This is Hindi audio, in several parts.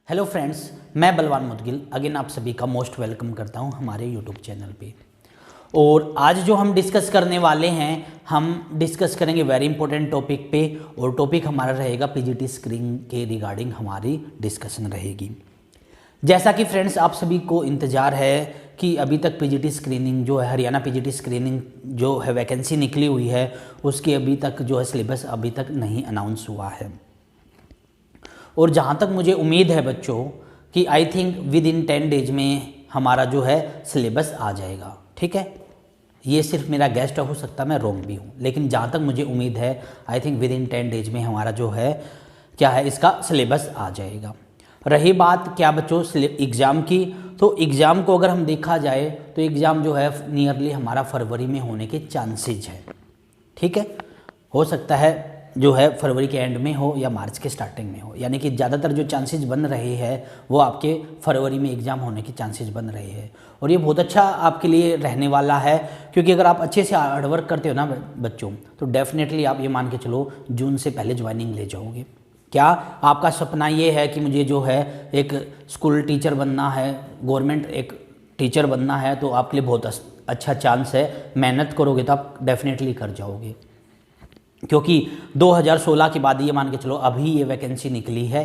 हेलो फ्रेंड्स, मैं बलवान मुदगिल अगेन आप सभी का मोस्ट वेलकम करता हूं हमारे यूट्यूब चैनल पे। और आज जो हम डिस्कस करने वाले हैं, हम डिस्कस करेंगे वेरी इंपॉर्टेंट टॉपिक पे। और टॉपिक हमारा रहेगा पीजीटी स्क्रीनिंग के रिगार्डिंग हमारी डिस्कशन रहेगी। जैसा कि फ्रेंड्स आप सभी को इंतज़ार है कि अभी तक पीजीटी स्क्रीनिंग जो है, हरियाणा पीजीटी स्क्रीनिंग जो है वैकेंसी निकली हुई है, उसकी अभी तक जो है सिलेबस अभी तक नहीं अनाउंस हुआ है। और जहाँ तक मुझे उम्मीद है बच्चों कि I think with in 10 days में हमारा जो है सिलेबस आ जाएगा। ठीक है, ये सिर्फ मेरा गेस्ट हो सकता है, मैं रॉन्ग भी हूँ, लेकिन जहाँ तक मुझे उम्मीद है I think with in 10 days में हमारा जो है क्या है, इसका सिलेबस आ जाएगा। रही बात क्या बच्चों एग्ज़ाम की, तो एग्ज़ाम को अगर हम देखा जाए तो एग्ज़ाम जो है नियरली हमारा फरवरी में होने के चांसेज है। ठीक है, हो सकता है जो है फरवरी के एंड में हो या मार्च के स्टार्टिंग में हो, यानी कि ज़्यादातर जो चांसेस बन रहे हैं वो आपके फरवरी में एग्ज़ाम होने के चांसेस बन रहे हैं। और ये बहुत अच्छा आपके लिए रहने वाला है, क्योंकि अगर आप अच्छे से हार्डवर्क करते हो ना बच्चों, तो डेफिनेटली आप ये मान के चलो जून से पहले ज्वाइनिंग ले जाओगे। क्या आपका सपना ये है कि मुझे जो है एक स्कूल टीचर बनना है, गवर्नमेंट एक टीचर बनना है, तो आपके लिए बहुत अच्छा चांस है। मेहनत करोगे तो आप डेफिनेटली कर जाओगे, क्योंकि 2016 के बाद ये मान के चलो अभी ये वैकेंसी निकली है।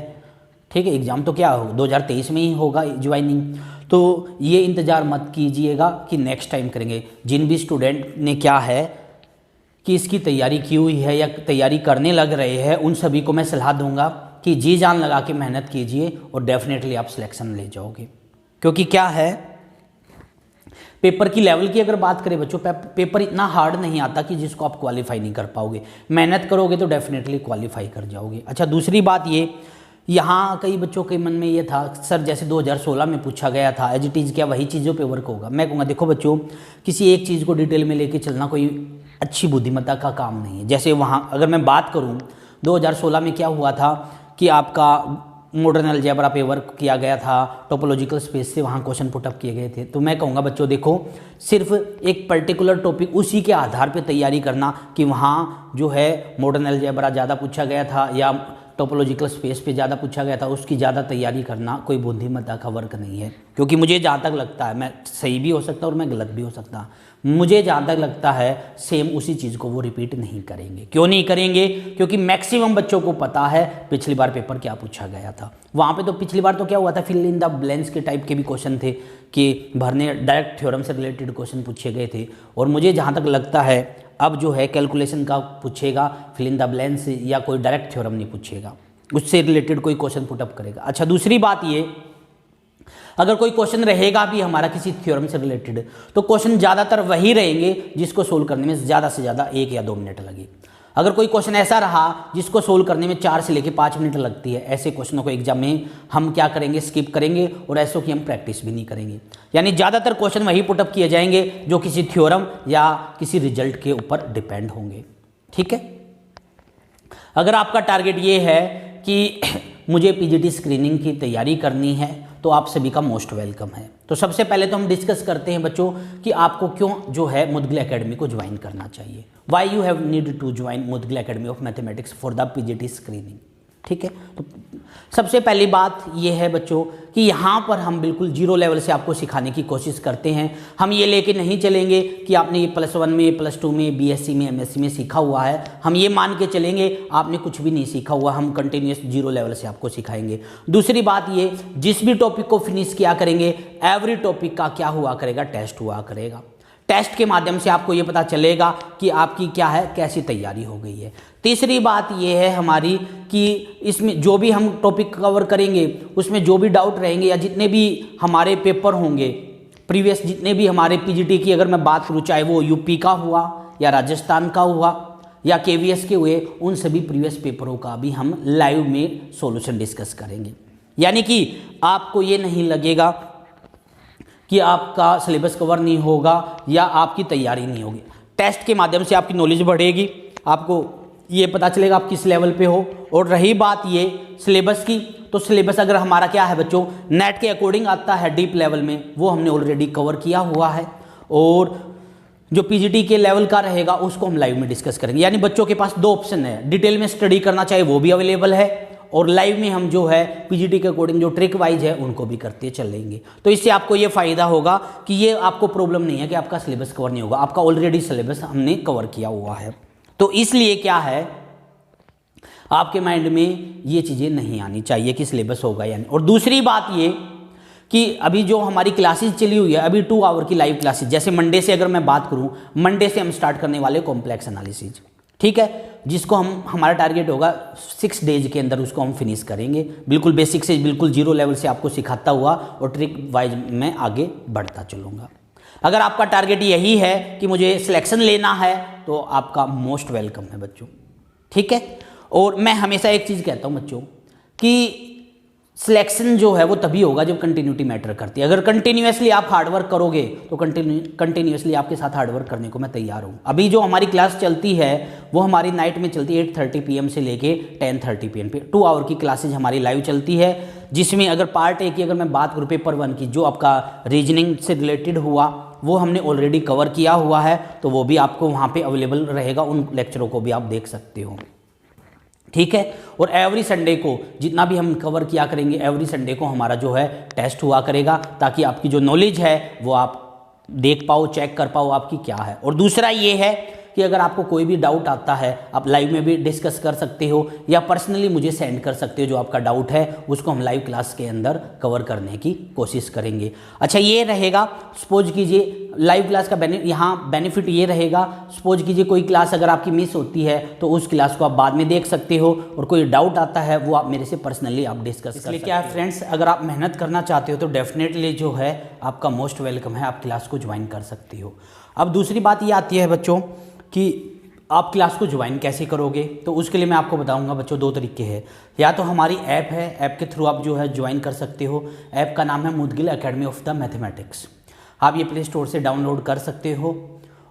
ठीक है, एग्ज़ाम तो क्या हो 2023 में ही होगा ज्वाइनिंग, तो ये इंतज़ार मत कीजिएगा कि नेक्स्ट टाइम करेंगे। जिन भी स्टूडेंट ने क्या है कि इसकी तैयारी की हुई है या तैयारी करने लग रहे हैं, उन सभी को मैं सलाह दूंगा कि जी जान लगा के मेहनत कीजिए और डेफिनेटली आप सिलेक्शन ले जाओगे। क्योंकि क्या है, पेपर की लेवल की अगर बात करें बच्चों, पेपर इतना हार्ड नहीं आता कि जिसको आप क्वालिफाई नहीं कर पाओगे। मेहनत करोगे तो डेफिनेटली क्वालिफाई कर जाओगे। अच्छा, दूसरी बात ये, यहाँ कई बच्चों के मन में ये था सर जैसे 2016 में पूछा गया था एज इट इज़, क्या वही चीज़ों पे वर्क होगा? मैं कहूँगा देखो बच्चों, किसी एक चीज़ को डिटेल में लेके चलना कोई अच्छी बुद्धिमत्ता का काम नहीं है। जैसे वहाँ अगर मैं बात करूँ 2016 में क्या हुआ था कि आपका मॉडर्न अलजेब्रा पे वर्क किया गया था, टोपोलॉजिकल स्पेस से वहाँ क्वेश्चन पुटअप किए गए थे। तो मैं कहूँगा बच्चों देखो, सिर्फ एक पर्टिकुलर टॉपिक उसी के आधार पे तैयारी करना कि वहाँ जो है मॉडर्न अलजेब्रा ज़्यादा पूछा गया था या टोपोलॉजिकल स्पेस पे ज़्यादा पूछा गया था, उसकी ज़्यादा तैयारी करना कोई बुद्धिमत्ता का वर्क नहीं है। क्योंकि मुझे जहाँ तक लगता है, मैं सही भी हो सकता और मैं गलत भी हो सकता, मुझे जहाँ तक लगता है सेम उसी चीज़ को वो रिपीट नहीं करेंगे। क्यों नहीं करेंगे? क्योंकि मैक्सिमम बच्चों को पता है पिछली बार पेपर क्या पूछा गया था। वहाँ पे तो पिछली बार तो क्या हुआ था, फिल इन द ब्लैंक्स के टाइप के भी क्वेश्चन थे कि भरने, डायरेक्ट थ्योरम से रिलेटेड क्वेश्चन पूछे गए थे। और मुझे जहाँ तक लगता है अब जो है कैलकुलेशन का पूछेगा, फिल इन द ब्लैंक्स या कोई डायरेक्ट थ्योरम नहीं पूछेगा, उससे रिलेटेड कोई क्वेश्चन पुटअप करेगा। अच्छा, दूसरी बात ये, अगर कोई क्वेश्चन रहेगा भी हमारा किसी थ्योरम से रिलेटेड, तो क्वेश्चन ज़्यादातर वही रहेंगे जिसको सोल्व करने में ज़्यादा से ज़्यादा 1 या 2 मिनट लगे। अगर कोई क्वेश्चन ऐसा रहा जिसको सोल्व करने में 4 से लेकर 5 मिनट लगती है, ऐसे क्वेश्चनों को एग्जाम में हम क्या करेंगे, स्किप करेंगे और ऐसों की हम प्रैक्टिस भी नहीं करेंगे। यानी ज़्यादातर क्वेश्चन वही पुटअप किए जाएंगे जो किसी थ्योरम या किसी रिजल्ट के ऊपर डिपेंड होंगे। ठीक है, अगर आपका टारगेट ये है कि मुझे पीजीटी स्क्रीनिंग की तैयारी करनी है, तो आप सभी का मोस्ट वेलकम है। तो सबसे पहले तो हम डिस्कस करते हैं बच्चों कि आपको क्यों जो है मुदगिल एकेडमी को ज्वाइन करना चाहिए। Why you have need to join Mudgil academy of mathematics for the PGT screening. ठीक है, तो सबसे पहली बात यह है बच्चों कि यहाँ पर हम बिल्कुल जीरो लेवल से आपको सिखाने की कोशिश करते हैं। हम ये लेके नहीं चलेंगे कि आपने ये +1 में, +2 में, बीएससी में, एमएससी में सीखा हुआ है। हम ये मान के चलेंगे आपने कुछ भी नहीं सीखा हुआ, हम कंटिन्यूस जीरो लेवल से आपको सिखाएंगे। दूसरी बात ये, जिस भी टॉपिक को फिनिश किया करेंगे, एवरी टॉपिक का क्या हुआ करेगा, टेस्ट हुआ करेगा। टेस्ट के माध्यम से आपको ये पता चलेगा कि आपकी क्या है, कैसी तैयारी हो गई है। तीसरी बात ये है हमारी कि इसमें जो भी हम टॉपिक कवर करेंगे, उसमें जो भी डाउट रहेंगे या जितने भी हमारे पेपर होंगे प्रीवियस, जितने भी हमारे पीजीटी की अगर मैं बात करूँ, चाहे वो यूपी का हुआ या राजस्थान का हुआ या केवीएस के हुए, उन सभी प्रीवियस पेपरों का भी हम लाइव में सॉल्यूशन डिस्कस करेंगे। यानी कि आपको ये नहीं लगेगा कि आपका सिलेबस कवर नहीं होगा या आपकी तैयारी नहीं होगी। टेस्ट के माध्यम से आपकी नॉलेज बढ़ेगी, आपको ये पता चलेगा आप किस लेवल पे हो। और रही बात ये सिलेबस की, तो सिलेबस अगर हमारा क्या है बच्चों, नेट के अकॉर्डिंग आता है डीप लेवल में, वो हमने ऑलरेडी कवर किया हुआ है। और जो पीजीटी के लेवल का रहेगा उसको हम लाइव में डिस्कस करेंगे। यानी बच्चों के पास 2 ऑप्शन है, डिटेल में स्टडी करना चाहे वो भी अवेलेबल है, और लाइव में हम जो है पीजीटी के अकॉर्डिंग जो ट्रिक वाइज है उनको भी करते चलेंगे। तो इससे आपको ये फ़ायदा होगा कि ये आपको प्रॉब्लम नहीं है कि आपका सिलेबस कवर नहीं होगा, आपका ऑलरेडी सिलेबस हमने कवर किया हुआ है। तो इसलिए क्या है, आपके माइंड में ये चीज़ें नहीं आनी चाहिए कि सिलेबस होगा या नहीं। और दूसरी बात ये कि अभी जो हमारी क्लासेस चली हुई है, अभी 2 आवर की लाइव क्लासेस, जैसे मंडे से अगर मैं बात करूं, मंडे से हम स्टार्ट करने वाले कॉम्प्लेक्स एनालिसिस, ठीक है, जिसको हमारा टारगेट होगा 6 डेज के अंदर उसको हम फिनिश करेंगे, बिल्कुल बेसिक से बिल्कुल 0 लेवल से आपको सिखाता हुआ और ट्रिक वाइज मैं आगे बढ़ता चलूँगा। अगर आपका टारगेट यही है कि मुझे सिलेक्शन लेना है तो आपका मोस्ट वेलकम है बच्चों, ठीक है। और मैं हमेशा एक चीज़ कहता हूँ बच्चों कि सिलेक्शन जो है वो तभी होगा जब कंटिन्यूटी मैटर करती है। अगर कंटिन्यूसली आप हार्डवर्क करोगे तो कंटिन्यूसली आपके साथ हार्डवर्क करने को मैं तैयार हूँ। अभी जो हमारी क्लास चलती है वो हमारी नाइट में चलती है 8:30 PM से लेके 10:30 PM पे 2 आवर की क्लासेज हमारी लाइव चलती है, जिसमें अगर पार्ट 1 की अगर मैं बात करूँ पेपर 1 की, जो आपका रीजनिंग से रिलेटेड हुआ वो हमने ऑलरेडी कवर किया हुआ है, तो वो भी आपको वहाँ पर अवेलेबल रहेगा, उन लेक्चरों को भी आप देख सकते हो, ठीक है। और एवरी संडे को जितना भी हम कवर किया करेंगे, एवरी संडे को हमारा जो है टेस्ट हुआ करेगा, ताकि आपकी जो नॉलेज है वो आप देख पाओ, चेक कर पाओ आपकी क्या है। और दूसरा ये है कि अगर आपको कोई भी डाउट आता है आप लाइव में भी डिस्कस कर सकते हो या पर्सनली मुझे सेंड कर सकते हो, जो आपका डाउट है उसको हम लाइव क्लास के अंदर कवर करने की कोशिश करेंगे। अच्छा, ये रहेगा, सपोज कीजिए लाइव क्लास का यहाँ बेनिफिट ये रहेगा, सपोज कीजिए कोई क्लास अगर आपकी मिस होती है तो उस क्लास को आप बाद में देख सकते हो, और कोई डाउट आता है वो आप मेरे से पर्सनली आप डिस्कस कर सकते हो। इसलिए क्या है फ्रेंड्स, अगर आप मेहनत करना चाहते हो तो डेफिनेटली जो है आपका मोस्ट वेलकम है, आप क्लास को ज्वाइन कर सकते हो। अब दूसरी बात ये आती है बच्चों कि आप क्लास को ज्वाइन कैसे करोगे, तो उसके लिए मैं आपको बताऊंगा बच्चों 2 तरीके हैं। या तो हमारी ऐप है, ऐप के थ्रू आप जो है ज्वाइन कर सकते हो। ऐप का नाम है Mudgil academy of the mathematics. आप ये प्ले स्टोर से डाउनलोड कर सकते हो,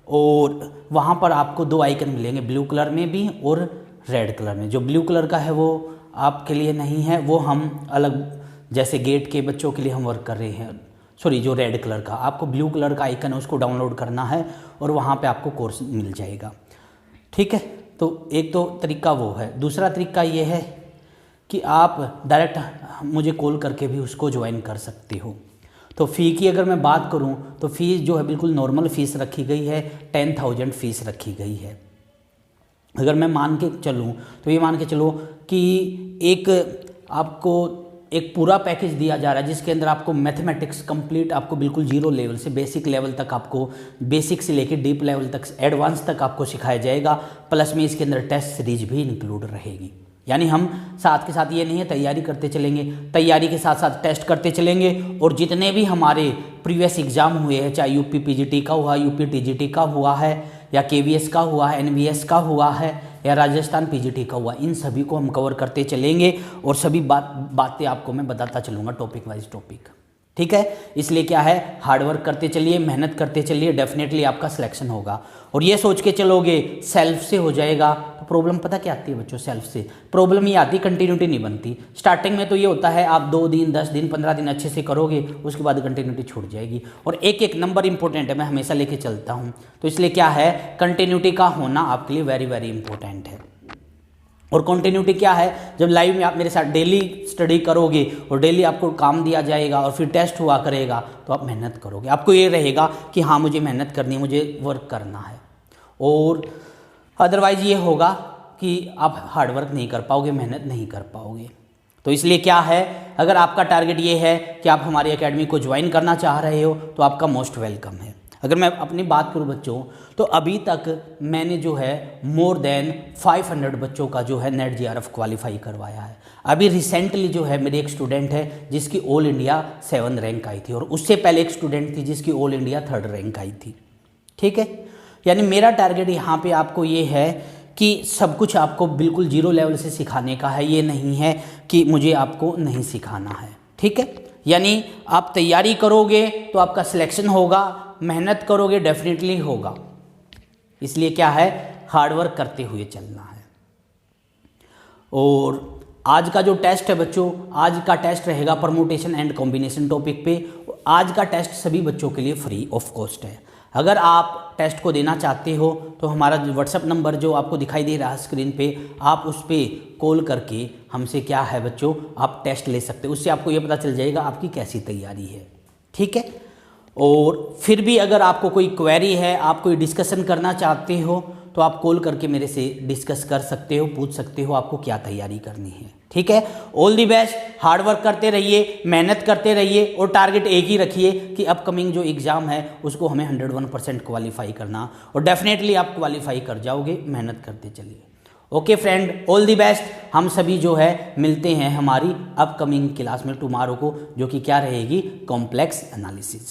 और वहाँ पर आपको 2 आइकन मिलेंगे, ब्लू कलर में भी और रेड कलर में। जो ब्लू कलर का है वो आपके लिए नहीं है, वो हम अलग, जैसे गेट के बच्चों के लिए हम वर्क कर रहे हैं। सॉरी, जो रेड कलर का, आपको ब्लू कलर का आइकन है उसको डाउनलोड करना है और वहाँ पे आपको कोर्स मिल जाएगा, ठीक है। तो एक तो तरीका वो है। दूसरा तरीका ये है कि आप डायरेक्ट मुझे कॉल करके भी उसको ज्वाइन कर सकते हो। तो फ़ी की अगर मैं बात करूं तो फ़ीस जो है बिल्कुल नॉर्मल फ़ीस रखी गई है, 10,000 फ़ीस रखी गई है। अगर मैं मान के चलूं तो ये मान के चलो कि आपको एक पूरा पैकेज दिया जा रहा है जिसके अंदर आपको मैथमेटिक्स कंप्लीट, आपको बिल्कुल 0 लेवल से बेसिक लेवल तक, आपको बेसिक से लेकर डीप लेवल तक, एडवांस तक आपको सिखाया जाएगा। प्लस में इसके अंदर टेस्ट सीरीज भी इंक्लूड रहेगी। यानी हम साथ के साथ ये नहीं है तैयारी करते चलेंगे, तैयारी के साथ साथ टेस्ट करते चलेंगे, और जितने भी हमारे प्रीवियस एग्जाम हुए हैं, चाहे यूपी पीजीटी का हुआ, यूपी टीजीटी का हुआ है, या केवीएस का हुआ है, एनवीएस का हुआ है, या राजस्थान पीजीटी का हुआ, इन सभी को हम कवर करते चलेंगे और सभी बातें आपको मैं बताता चलूँगा टॉपिक वाइज टॉपिक, ठीक है। इसलिए क्या है, हार्डवर्क करते चलिए, मेहनत करते चलिए, डेफिनेटली आपका सिलेक्शन होगा। और ये सोच के चलोगे सेल्फ से हो जाएगा तो प्रॉब्लम पता क्या आती है बच्चों, सेल्फ से प्रॉब्लम ये आती, कंटिन्यूटी नहीं बनती। स्टार्टिंग में तो ये होता है आप 2 दिन 10 दिन 15 दिन अच्छे से करोगे, उसके बाद कंटिन्यूटी छूट जाएगी। और एक नंबर इंपॉर्टेंट है, मैं हमेशा लेके चलता हूँ। तो इसलिए क्या है, कंटिन्यूटी का होना आपके लिए वेरी वेरी इंपॉर्टेंट है। और कंटिन्यूटी क्या है, जब लाइव में आप मेरे साथ डेली स्टडी करोगे और डेली आपको काम दिया जाएगा और फिर टेस्ट हुआ करेगा तो आप मेहनत करोगे, आपको ये रहेगा कि हाँ मुझे मेहनत करनी है, मुझे वर्क करना है। और अदरवाइज ये होगा कि आप हार्डवर्क नहीं कर पाओगे, मेहनत नहीं कर पाओगे। तो इसलिए क्या है, अगर आपका टारगेट ये है कि आप हमारी एकेडमी को ज्वाइन करना चाह रहे हो तो आपका मोस्ट वेलकम है। अगर मैं अपनी बात करूं बच्चों, तो अभी तक मैंने जो है मोर देन 500 बच्चों का जो है नेट जीआरएफ क्वालिफाई करवाया है। अभी रिसेंटली जो है मेरी एक स्टूडेंट है जिसकी ऑल इंडिया 7 रैंक आई थी, और उससे पहले एक स्टूडेंट थी जिसकी ऑल इंडिया 3rd रैंक आई थी, ठीक है। यानी मेरा टारगेट यहाँ पे आपको ये है कि सब कुछ आपको बिल्कुल 0 लेवल से सिखाने का है, ये नहीं है कि मुझे आपको नहीं सिखाना है, ठीक है। यानी आप तैयारी करोगे तो आपका सिलेक्शन होगा, मेहनत करोगे डेफिनेटली होगा। इसलिए क्या है, हार्डवर्क करते हुए चलना है। और आज का जो टेस्ट है बच्चों, आज का टेस्ट रहेगा परमुटेशन एंड कॉम्बिनेशन टॉपिक पे। आज का टेस्ट सभी बच्चों के लिए फ्री ऑफ कॉस्ट है। अगर आप टेस्ट को देना चाहते हो तो हमारा व्हाट्सएप नंबर जो आपको दिखाई दे रहा है स्क्रीन पे, आप उस पर कॉल करके हमसे क्या है बच्चों आप टेस्ट ले सकते हो। उससे आपको ये पता चल जाएगा आपकी कैसी तैयारी है, ठीक है। और फिर भी अगर आपको कोई क्वेरी है, आप कोई डिस्कशन करना चाहते हो तो आप कॉल करके मेरे से डिस्कस कर सकते हो, पूछ सकते हो आपको क्या तैयारी करनी है, ठीक है। All the best, hard work करते रहिए, मेहनत करते रहिए और टारगेट एक ही रखिए कि अपकमिंग जो एग्ज़ाम है उसको हमें 101% क्वालिफाई करना, और डेफिनेटली आप क्वालिफाई कर जाओगे, मेहनत करते चलिए। Okay friend, all the best. हम सभी जो है मिलते हैं हमारी अपकमिंग क्लास में टुमारो को, जो कि क्या रहेगी, कॉम्प्लेक्स एनालिसिस।